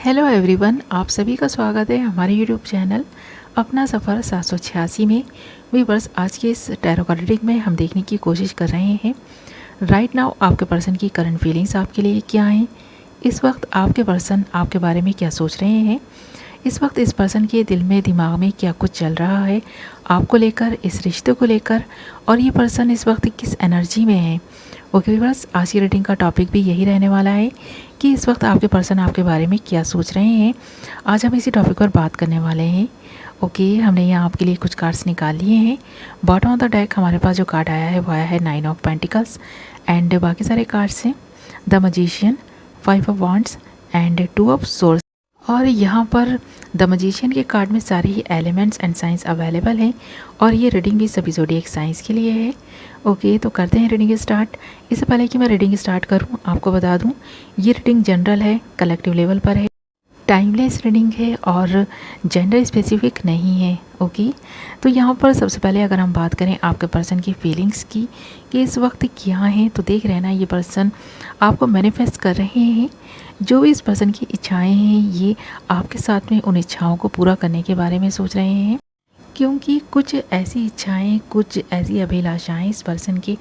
Hello everyone, आप सभी का स्वागत है हमारे यूट्यूब चैनल अपना सफ़र 786 में। व्यूअर्स, आज के इस टैरो कार्ड रीडिंग में हम देखने की कोशिश कर रहे हैं राइट नाउ आपके पर्सन की करंट फीलिंग्स आपके लिए क्या हैं। इस वक्त आपके पर्सन आपके बारे में क्या सोच रहे हैं। इस वक्त इस पर्सन के दिल में दिमाग में क्या कुछ चल रहा है आपको लेकर, इस रिश्ते को लेकर, और ये पर्सन इस वक्त किस एनर्जी में है। ओके व्यूअर्स, आज की रीडिंग का टॉपिक भी यही रहने वाला है कि इस वक्त आपके पर्सन आपके बारे में क्या सोच रहे हैं। आज हम इसी टॉपिक पर बात करने वाले हैं। ओके, हमने यहाँ आपके लिए कुछ कार्ड्स निकाल लिए हैं। बॉटम ऑफ द डेक हमारे पास जो कार्ड आया है वो आया है 9 ऑफ पेंटिकल्स एंड बाकी सारे कार्ड्स हैं the magician, 5 of wands and 2 of source. और यहाँ पर द मैजिशियन के कार्ड में सारे ही एलिमेंट्स एंड साइंस अवेलेबल हैं और ये रीडिंग भी सभी ज़ोडिएक साइंस के लिए है। ओके, तो करते हैं रीडिंग स्टार्ट। इससे पहले कि मैं रीडिंग स्टार्ट करूँ आपको बता दूँ, ये रीडिंग जनरल है, कलेक्टिव लेवल पर है, टाइमलेस रीडिंग है और जेंडर स्पेसिफिक नहीं है। ओके, तो यहाँ पर सबसे पहले अगर हम बात करें आपके पर्सन की फीलिंग्स की कि इस वक्त क्या है, तो देख रहे हैं ना, ये पर्सन आपको मैनिफेस्ट कर रहे हैं। जो भी इस पर्सन की इच्छाएं हैं ये आपके साथ में उन इच्छाओं को पूरा करने के बारे में सोच रहे हैं, क्योंकि कुछ ऐसी इच्छाएं, कुछ ऐसी अभिलाषाएं इस पर्सन के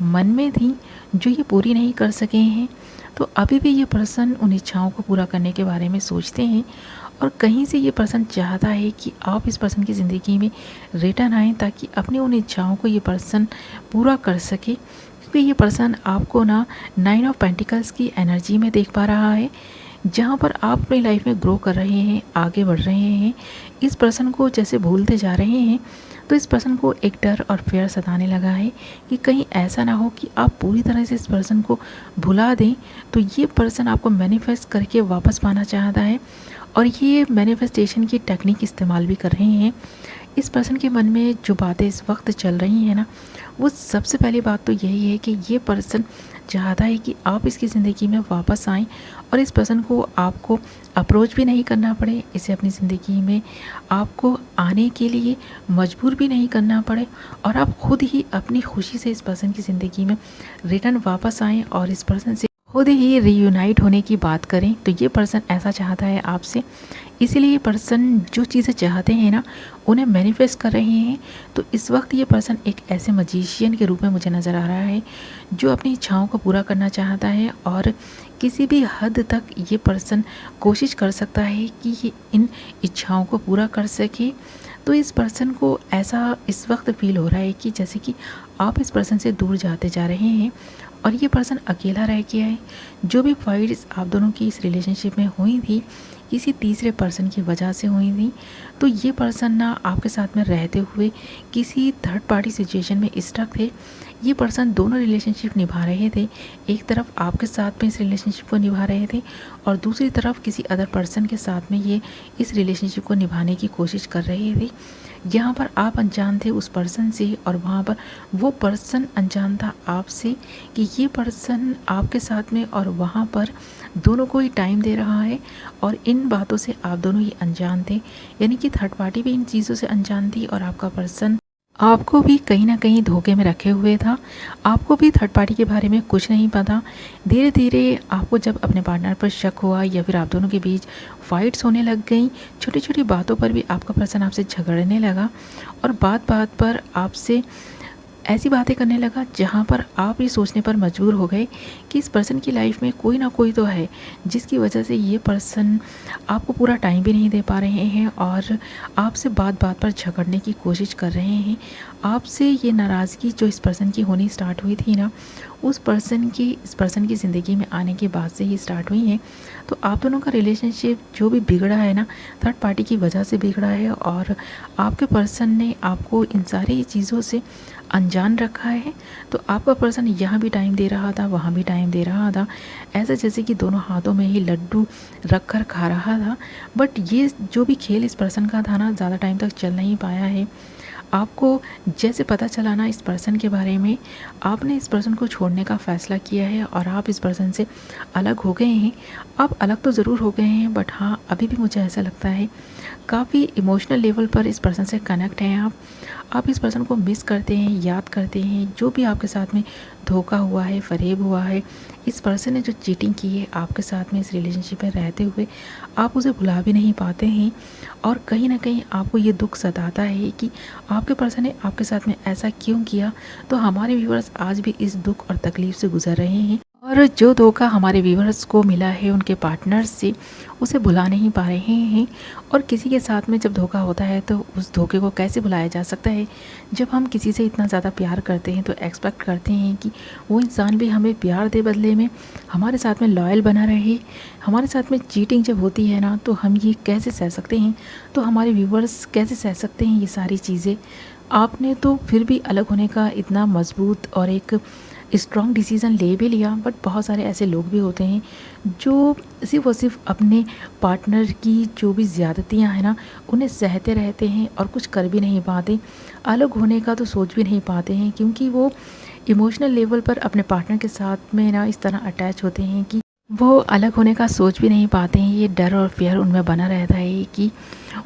मन में थी जो ये पूरी नहीं कर सके हैं। तो अभी भी ये पर्सन उन इच्छाओं को पूरा करने के बारे में सोचते हैं और कहीं से ये पर्सन चाहता है कि आप इस पर्सन की ज़िंदगी में रिटर्न आएँ ताकि अपनी उन इच्छाओं को ये पर्सन पूरा कर सके। क्योंकि ये पर्सन आपको ना 9 ऑफ पेंटिकल्स की एनर्जी में देख पा रहा है, जहाँ पर आप अपनी लाइफ में ग्रो कर रहे हैं, आगे बढ़ रहे हैं। इस पर्सन को जैसे भूलते जा रहे हैं, तो इस पर्सन को एक डर और फेयर सताने लगा है कि कहीं ऐसा ना हो कि आप पूरी तरह से इस पर्सन को भुला दें। तो ये पर्सन आपको मैनिफेस्ट करके वापस पाना चाहता है और ये मैनिफेस्टेशन की टेक्निक इस्तेमाल भी कर रहे हैं। इस पर्सन के मन में जो बातें इस वक्त चल रही हैं ना, वो सबसे पहली बात तो यही है कि ये पर्सन चाहता है कि आप इसकी ज़िंदगी में वापस आएँ और इस पर्सन को आपको अप्रोच भी नहीं करना पड़े, इसे अपनी ज़िंदगी में आपको आने के लिए मजबूर भी नहीं करना पड़े और आप खुद ही अपनी खुशी से इस पर्सन की ज़िंदगी में रिटर्न वापस आएँ और इस पर्सन से खुद ही रीयूनाइट होने की बात करें। तो ये पर्सन ऐसा चाहता है आपसे, इसीलिए ये पर्सन जो चीज़ें चाहते हैं ना उन्हें मैनिफेस्ट कर रहे हैं। तो इस वक्त ये पर्सन एक ऐसे मैजिशियन के रूप में मुझे नज़र आ रहा है जो अपनी इच्छाओं को पूरा करना चाहता है और किसी भी हद तक ये पर्सन कोशिश कर सकता है कि ये इन इच्छाओं को पूरा कर सके। तो इस पर्सन को ऐसा इस वक्त फील हो रहा है कि जैसे कि आप इस पर्सन से दूर जाते जा रहे हैं और ये पर्सन अकेला रह गया है। जो भी फाइट्स आप दोनों की इस रिलेशनशिप में हुई थी किसी तीसरे पर्सन की वजह से हुई थी, तो ये पर्सन ना आपके साथ में रहते हुए किसी थर्ड पार्टी सिचुएशन में स्टक थे। ये पर्सन दोनों रिलेशनशिप निभा रहे थे, एक तरफ आपके साथ में इस रिलेशनशिप को निभा रहे थे और दूसरी तरफ किसी अदर पर्सन के साथ में ये इस रिलेशनशिप को निभाने की कोशिश कर रहे थे। यहाँ पर आप अनजान थे उस पर्सन से और वहाँ पर वो पर्सन अनजान था आपसे कि ये पर्सन आपके साथ में और वहाँ पर दोनों को ही टाइम दे रहा है और इन बातों से आप दोनों ही अनजान थे। यानी कि थर्ड पार्टी भी इन चीज़ों से अनजान थी और आपका पर्सन आपको भी कहीं ना कहीं धोखे में रखे हुए था। आपको भी थर्ड पार्टी के बारे में कुछ नहीं पता। धीरे धीरे आपको जब अपने पार्टनर पर शक हुआ या फिर आप दोनों के बीच फाइट्स होने लग गई, छोटी छोटी बातों पर भी आपका पर्सन आपसे झगड़ने लगा और बात बात पर आपसे ऐसी बातें करने लगा जहाँ पर आप ये सोचने पर मजबूर हो गए कि इस पर्सन की लाइफ में कोई ना कोई तो है जिसकी वजह से ये पर्सन आपको पूरा टाइम भी नहीं दे पा रहे हैं और आपसे बात बात पर झगड़ने की कोशिश कर रहे हैं। आपसे ये नाराज़गी जो इस पर्सन की होनी स्टार्ट हुई थी ना, उस पर्सन की इस पर्सन की ज़िंदगी में आने के बाद से ही स्टार्ट हुई है। तो आप दोनों का रिलेशनशिप जो भी बिगड़ा है ना, थर्ड पार्टी की वजह से बिगड़ा है और आपके पर्सन ने आपको इन सारी चीज़ों से अनजान रखा है। तो आपका पर्सन यहाँ भी टाइम दे रहा था, वहाँ भी टाइम दे रहा था, ऐसा जैसे कि दोनों हाथों में ही लड्डू रख कर खा रहा था। बट ये जो भी खेल इस पर्सन का था ना, ज़्यादा टाइम तक चल नहीं पाया है। आपको जैसे पता चला ना इस पर्सन के बारे में, आपने इस पर्सन को छोड़ने का फ़ैसला किया है और आप इस पर्सन से अलग हो गए हैं। आप अलग तो ज़रूर हो गए हैं, बट हाँ, अभी भी मुझे ऐसा लगता है काफ़ी इमोशनल लेवल पर इस पर्सन से कनेक्ट हैं आप इस पर्सन को मिस करते हैं, याद करते हैं। जो भी आपके साथ में धोखा हुआ है, फ़रेब हुआ है, इस पर्सन ने जो चीटिंग की है आपके साथ में इस रिलेशनशिप में रहते हुए, आप उसे भुला भी नहीं पाते हैं। और कहीं ना कहीं आपको ये दुख सताता है कि आपके पर्सन ने आपके साथ में ऐसा क्यों किया। तो हमारे व्यूअर्स आज भी इस दुख और तकलीफ़ से गुजर रहे हैं, और जो धोखा हमारे व्यूअर्स को मिला है उनके पार्टनर से, उसे भुला नहीं पा रहे हैं। और किसी के साथ में जब धोखा होता है तो उस धोखे को कैसे भुलाया जा सकता है। जब हम किसी से इतना ज़्यादा प्यार करते हैं तो एक्सपेक्ट करते हैं कि वो इंसान भी हमें प्यार दे, बदले में हमारे साथ में लॉयल बना रहे। हमारे साथ में चीटिंग जब होती है ना, तो हम ये कैसे सह सकते हैं। तो हमारे व्यूअर्स कैसे सह सकते हैं ये सारी चीज़ें। आपने तो फिर भी अलग होने का इतना मजबूत और एक स्ट्रॉन्ग डिसीज़न ले भी लिया, बट बहुत सारे ऐसे लोग भी होते हैं जो सिर्फ़ और सिर्फ अपने पार्टनर की जो भी ज़्यादतियाँ हैं ना, उन्हें सहते रहते हैं और कुछ कर भी नहीं पाते। अलग होने का तो सोच भी नहीं पाते हैं, क्योंकि वो इमोशनल लेवल पर अपने पार्टनर के साथ में ना इस तरह अटैच होते हैं कि वो अलग होने का सोच भी नहीं पाते हैं। ये डर और फियर उनमें बना रहता है कि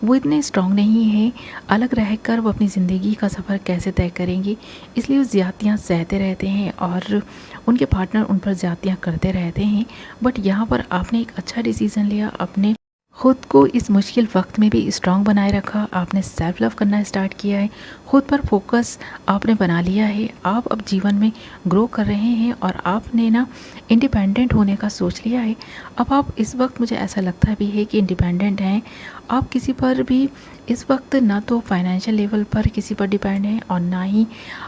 वो इतने स्ट्रॉन्ग नहीं हैं, अलग रहकर वो अपनी ज़िंदगी का सफ़र कैसे तय करेंगे। इसलिए वो ज़्यादतियाँ सहते रहते हैं और उनके पार्टनर उन पर ज़्यादतियाँ करते रहते हैं। बट यहाँ पर आपने एक अच्छा डिसीज़न लिया, अपने खुद को इस मुश्किल वक्त में भी स्ट्रॉन्ग बनाए रखा। आपने सेल्फ लव करना स्टार्ट किया है, खुद पर फोकस आपने बना लिया है। आप अब जीवन में ग्रो कर रहे हैं और आपने ना इंडिपेंडेंट होने का सोच लिया है। अब आप इस वक्त, मुझे ऐसा लगता भी है कि इंडिपेंडेंट हैं। आप किसी पर भी इस वक्त ना तो फाइनेंशियल लेवल पर किसी पर डिपेंड हैं और ना ही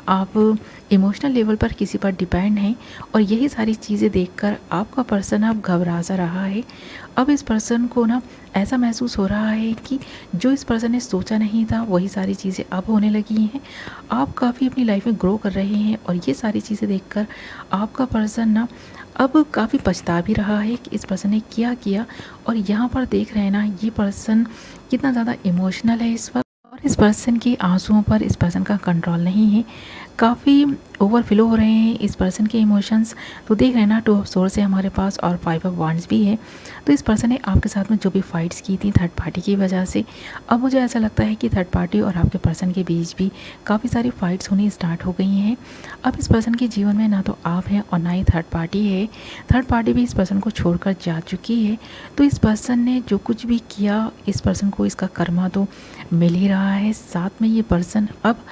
आप इमोशनल लेवल पर किसी पर डिपेंड हैं। और यही सारी चीज़ें देखकर आपका पर्सन अब घबरा सा रहा है। अब इस पर्सन को ना ऐसा महसूस हो रहा है कि जो इस पर्सन ने सोचा नहीं था वही सारी चीज़ें अब होने लगी हैं। आप काफ़ी अपनी लाइफ में ग्रो कर रहे हैं और ये सारी चीज़ें देखकर आपका पर्सन ना अब काफ़ी पछता भी रहा है कि इस पर्सन ने क्या किया। और यहाँ पर देख रहे हैं ना, ये पर्सन कितना ज़्यादा इमोशनल है इस वक्त, और इस पर्सन के आंसुओं पर इस पर्सन का कंट्रोल नहीं है। काफ़ी ओवरफ्लो हो रहे हैं इस पर्सन के इमोशंस। तो देख रहे हैं ना, 2 ऑफ सोर्स है हमारे पास और 5 ऑफ वांड्स भी है। तो इस पर्सन ने आपके साथ में जो भी फाइट्स की थी थर्ड पार्टी की वजह से, अब मुझे ऐसा लगता है कि थर्ड पार्टी और आपके पर्सन के बीच भी काफ़ी सारी फाइट्स होनी स्टार्ट हो गई हैं। अब इस पर्सन के जीवन में ना तो आप हैं और ना ही थर्ड पार्टी है। थर्ड पार्टी भी इस पर्सन को छोड़कर जा चुकी है। तो इस पर्सन ने जो कुछ भी किया, इस पर्सन को इसका कर्मा तो मिल ही रहा है। साथ में ये पर्सन अब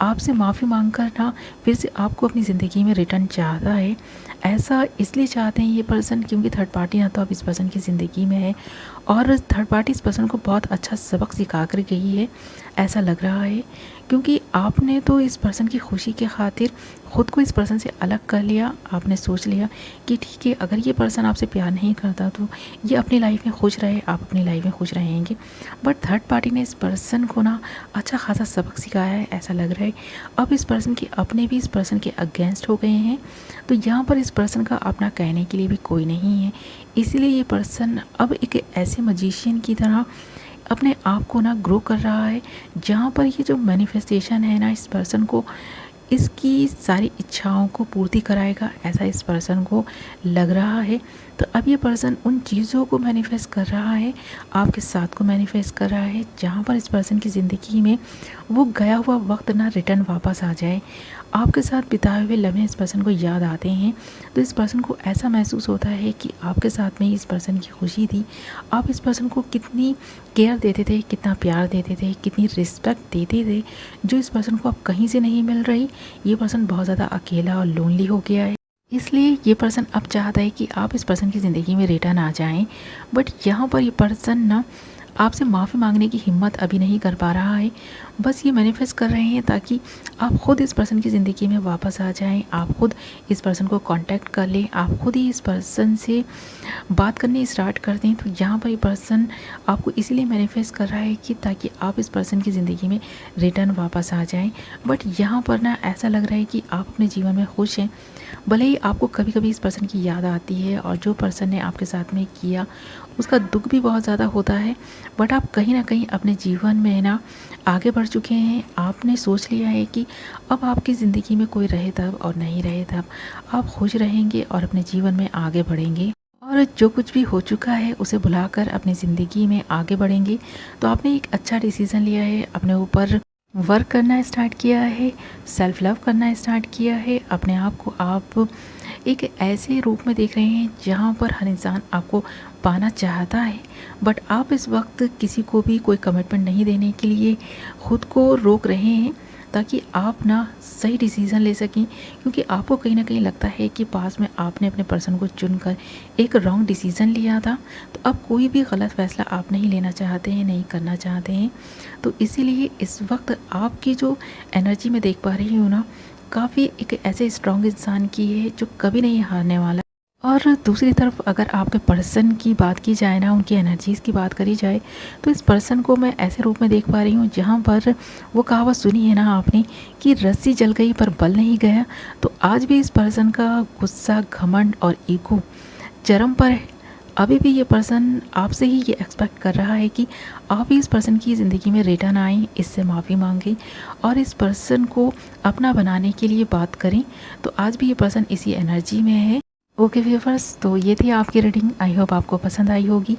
आपसे माफ़ी मांगकर ना फिर से आपको अपनी ज़िंदगी में रिटर्न चाहता है। ऐसा इसलिए चाहते हैं ये पर्सन क्योंकि थर्ड पार्टी ना तो अब इस पर्सन की ज़िंदगी में है, और थर्ड पार्टी इस पर्सन को बहुत अच्छा सबक सिखा कर गई है, ऐसा लग रहा है। क्योंकि आपने तो इस पर्सन की खुशी के खातिर ख़ुद को इस पर्सन से अलग कर लिया। आपने सोच लिया कि ठीक है, अगर ये पर्सन आपसे प्यार नहीं करता तो ये अपनी लाइफ में खुश रहे, आप अपनी लाइफ में खुश रहेंगे। बट थर्ड पार्टी ने इस पर्सन को ना अच्छा खासा सबक सिखाया है, ऐसा लग रहा है। अब इस पर्सन के अपने भी इस पर्सन के अगेंस्ट हो गए हैं। तो यहाँ पर इस पर्सन का अपना कहने के लिए भी कोई नहीं है। इसीलिए ये पर्सन अब एक ऐसे मजिशियन की तरह अपने आप को ना ग्रो कर रहा है, जहाँ पर ये जो मैनिफेस्टेशन है ना, इस पर्सन को इसकी सारी इच्छाओं को पूर्ति कराएगा, ऐसा इस पर्सन को लग रहा है। तो अब ये पर्सन उन चीज़ों को मैनिफेस्ट कर रहा है, आपके साथ को मैनिफेस्ट कर रहा है, जहाँ पर इस पर्सन की ज़िंदगी में वो गया हुआ वक्त ना रिटर्न वापस आ जाए। आपके साथ बिताए हुए लम्हे इस पर्सन को याद आते हैं। तो इस पर्सन को ऐसा महसूस होता है कि आपके साथ में इस पर्सन की खुशी थी। आप इस पर्सन को कितनी केयर देते थे, कितना प्यार देते थे, कितनी रिस्पेक्ट देते थे, जो इस पर्सन को अब कहीं से नहीं मिल रही। ये पर्सन बहुत ज़्यादा अकेला और लोनली हो गया है। इसलिए ये पर्सन अब चाहता है कि आप इस पर्सन की ज़िंदगी में रिटर्न आ जाएं। बट यहाँ पर ये पर्सन ना आपसे माफ़ी मांगने की हिम्मत अभी नहीं कर पा रहा है। बस ये मैनिफेस्ट कर रहे हैं ताकि आप ख़ुद इस पर्सन की ज़िंदगी में वापस आ जाएं, आप ख़ुद इस पर्सन को कांटेक्ट कर लें, आप ख़ुद ही इस पर्सन से बात करनी स्टार्ट कर दें। तो यहाँ पर ये पर्सन आपको इसीलिए मैनिफेस्ट कर रहा है कि ताकि आप इस पर्सन की ज़िंदगी में रिटर्न वापस आ जाएं। बट यहाँ पर ना ऐसा लग रहा है कि आप अपने जीवन में खुश हैं। भले ही आपको कभी कभी इस पर्सन की याद आती है और जो पर्सन ने आपके साथ में किया उसका दुख भी बहुत ज़्यादा होता है, बट आप कहीं ना कहीं अपने जीवन में ना आगे बढ़ चुके हैं। आपने सोच लिया है कि अब आपकी ज़िंदगी में कोई रहे तब और नहीं रहे तब आप खुश रहेंगे और अपने जीवन में आगे बढ़ेंगे, और जो कुछ भी हो चुका है उसे भुलाकर अपनी ज़िंदगी में आगे बढ़ेंगे। तो आपने एक अच्छा डिसीज़न लिया है, अपने ऊपर वर्क करना स्टार्ट किया है, सेल्फ लव करना स्टार्ट किया है। अपने आप को आप एक ऐसे रूप में देख रहे हैं जहाँ पर हर इंसान आपको पाना चाहता है, बट आप इस वक्त किसी को भी कोई कमिटमेंट नहीं देने के लिए खुद को रोक रहे हैं, ताकि आप ना सही डिसीज़न ले सकें। क्योंकि आपको कहीं ना कहीं लगता है कि पास में आपने अपने पर्सन को चुनकर एक रॉन्ग डिसीज़न लिया था, तो अब कोई भी गलत फ़ैसला आप नहीं लेना चाहते हैं, नहीं करना चाहते हैं। तो इसीलिए इस वक्त आपकी जो एनर्जी मैं देख पा रही हूँ ना, काफ़ी एक ऐसे स्ट्रॉन्ग इंसान की है जो कभी नहीं हारने वाला। और दूसरी तरफ अगर आपके पर्सन की बात की जाए ना, उनकी एनर्जीज़ की बात करी जाए, तो इस पर्सन को मैं ऐसे रूप में देख पा रही हूँ जहाँ पर वो कहावत सुनी है ना आपने कि रस्सी जल गई पर बल नहीं गया। तो आज भी इस पर्सन का गुस्सा, घमंड और ईगो चरम पर है। अभी भी ये पर्सन आपसे ही ये एक्सपेक्ट कर रहा है कि आप ही इस पर्सन की ज़िंदगी में रिटर्न आएँ, इससे माफ़ी मांगें और इस पर्सन को अपना बनाने के लिए बात करें। तो आज भी ये पर्सन इसी एनर्जी में है। ओके व्यूअर्स, तो ये थी आपकी रीडिंग। आई होप आपको पसंद आई होगी।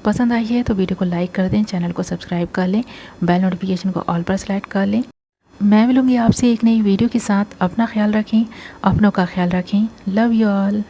पसंद आई है तो वीडियो को लाइक कर दें, चैनल को सब्सक्राइब कर लें, बेल नोटिफिकेशन को ऑल पर सेलेक्ट कर लें। मैं मिलूँगी आपसे एक नई वीडियो के साथ। अपना ख्याल रखें, अपनों का ख्याल रखें। Love you all.